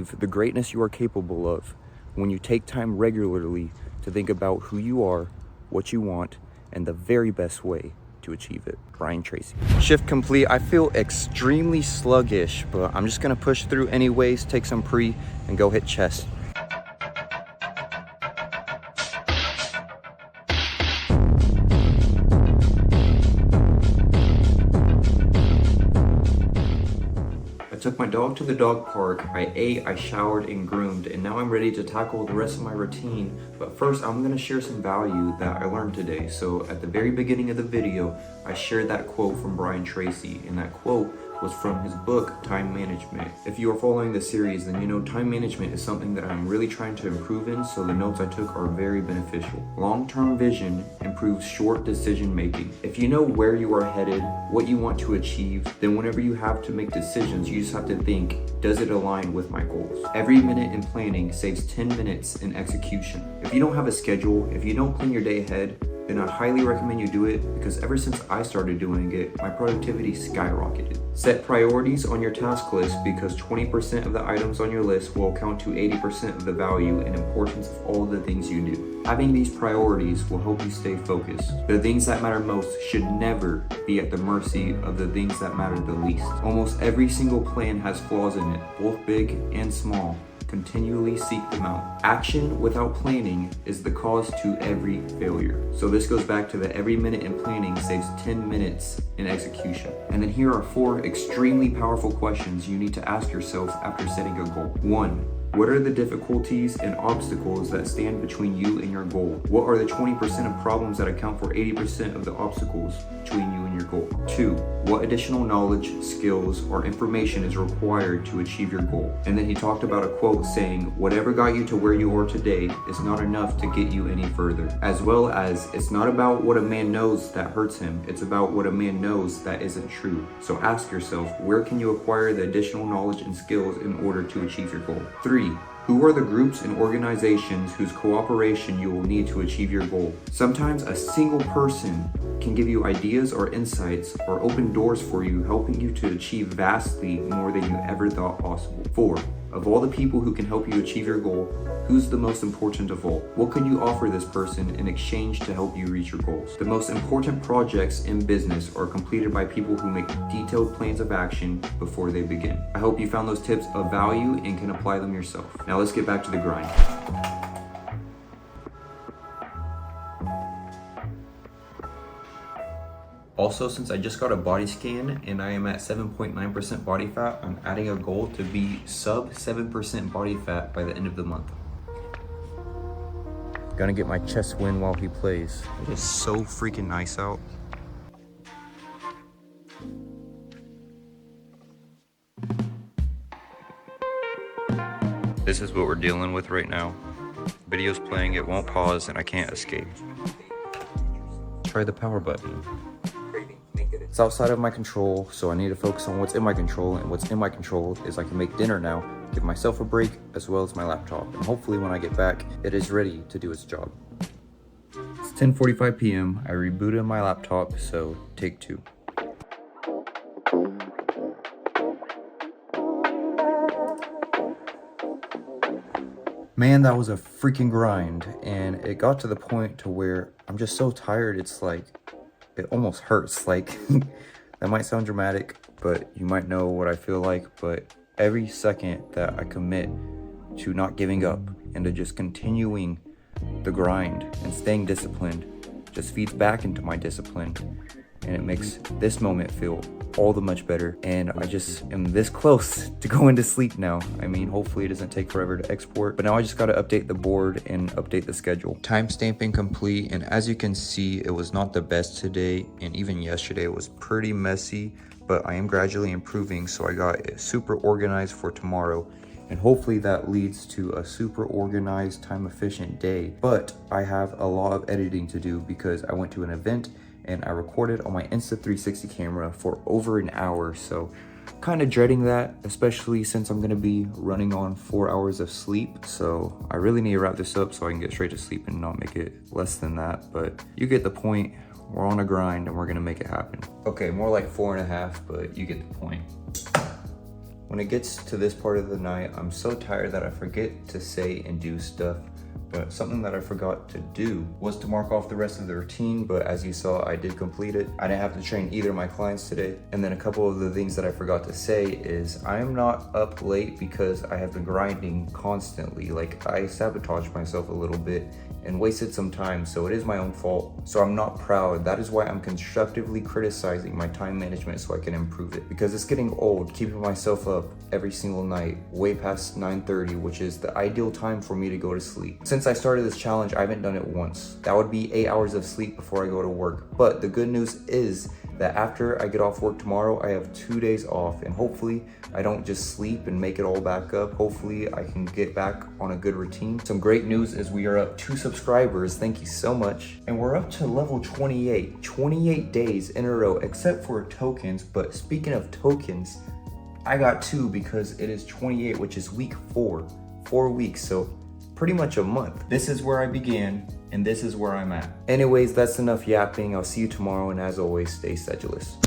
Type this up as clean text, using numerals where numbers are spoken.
achieve the greatness you are capable of when you take time regularly to think about who you are, what you want, and the very best way to achieve it. Brian Tracy. Shift complete. I feel extremely sluggish, but I'm just gonna push through anyways, take some pre, and go hit chest. I took my dog to the dog park, I ate, I showered and groomed, and now I'm ready to tackle the rest of my routine. But first, I'm gonna share some value that I learned today. So at the very beginning of the video, I shared that quote from Brian Tracy, and that quote was from his book, Time Management. If you are following the series, then you know time management is something that I'm really trying to improve in, so the notes I took are very beneficial. Long-term vision improves short decision making. If you know where you are headed, what you want to achieve, then whenever you have to make decisions, you just have to think, does it align with my goals? Every minute in planning saves 10 minutes in execution. If you don't have a schedule, if you don't plan your day ahead, then I highly recommend you do it, because ever since I started doing it, my productivity skyrocketed. Set priorities on your task list, because 20% of the items on your list will account to 80% of the value and importance of all the things you do. Having these priorities will help you stay focused. The things that matter most should never be at the mercy of the things that matter the least. Almost every single plan has flaws in it, both big and small. Continually seek them out. Action without planning is the cause to every failure. So this goes back to the every minute in planning saves 10 minutes in execution. And then here are 4 extremely powerful questions you need to ask yourself after setting a goal. 1. What are the difficulties and obstacles that stand between you and your goal? What are the 20% of problems that account for 80% of the obstacles between you and your goal? 2. What additional knowledge, skills, or information is required to achieve your goal? And then he talked about a quote saying, whatever got you to where you are today is not enough to get you any further. As well as, it's not about what a man knows that hurts him, it's about what a man knows that isn't true. So ask yourself, where can you acquire the additional knowledge and skills in order to achieve your goal? 3. Who are the groups and organizations whose cooperation you will need to achieve your goal? Sometimes a single person can give you ideas or insights or open doors for you, helping you to achieve vastly more than you ever thought possible. 4. Of all the people who can help you achieve your goal, who's the most important of all? What could you offer this person in exchange to help you reach your goals? The most important projects in business are completed by people who make detailed plans of action before they begin. I hope you found those tips of value and can apply them yourself. Now let's get back to the grind. Also, since I just got a body scan and I am at 7.9% body fat, I'm adding a goal to be sub 7% body fat by the end of the month. Gonna get my chest win while he plays. It is so freaking nice out. This is what we're dealing with right now. Video's playing, it won't pause, and I can't escape. Try the power button. It's outside of my control, so I need to focus on what's in my control, and what's in my control is I can make dinner now, give myself a break, as well as my laptop, and hopefully when I get back, it is ready to do its job. It's 10:45 p.m. I rebooted my laptop, so take 2. Man, that was a freaking grind, and it got to the point to where I'm just so tired, it's like, it almost hurts. Like, that might sound dramatic, but you might know what I feel like. But every second that I commit to not giving up and to just continuing the grind and staying disciplined just feeds back into my discipline, and it makes this moment feel all the much better. And I just am this close to going to sleep now. I mean, hopefully it doesn't take forever to export, but now I just got to update the board and update the schedule. Time stamping complete, and as you can see, it was not the best today, and even yesterday it was pretty messy, but I am gradually improving, so I got it super organized for tomorrow, and hopefully that leads to a super organized, time efficient day. But I have a lot of editing to do because I went to an event and I recorded on my Insta360 camera for over an hour, so kind of dreading that, especially since I'm gonna be running on 4 hours of sleep. So I really need to wrap this up so I can get straight to sleep and not make it less than that, but you get the point. We're on a grind and we're gonna make it happen. Okay, more like 4.5, but you get the point. When it gets to this part of the night, I'm so tired that I forget to say and do stuff. But something that I forgot to do was to mark off the rest of the routine, but as you saw, I did complete it. I didn't have to train either of my clients today. And then a couple of the things that I forgot to say is I am not up late because I have been grinding constantly. Like, I sabotaged myself a little bit and wasted some time, so it is my own fault. So I'm not proud. That is why I'm constructively criticizing my time management so I can improve it. Because it's getting old, keeping myself up every single night, way past 9:30, which is the ideal time for me to go to sleep. Since I started this challenge, I haven't done it once. That would be 8 hours of sleep before I go to work. But the good news is that after I get off work tomorrow, I have 2 days off, and hopefully I don't just sleep and make it all back up. Hopefully I can get back on a good routine. Some great news is we are up 2 subscribers. Thank you so much. And we're up to level 28. 28 days in a row, except for tokens. But speaking of tokens, I got 2 because it is 28, which is week 4. 4 weeks, so pretty much a month. This is where I began, and this is where I'm at. Anyways, that's enough yapping. I'll see you tomorrow, and as always, stay sedulous.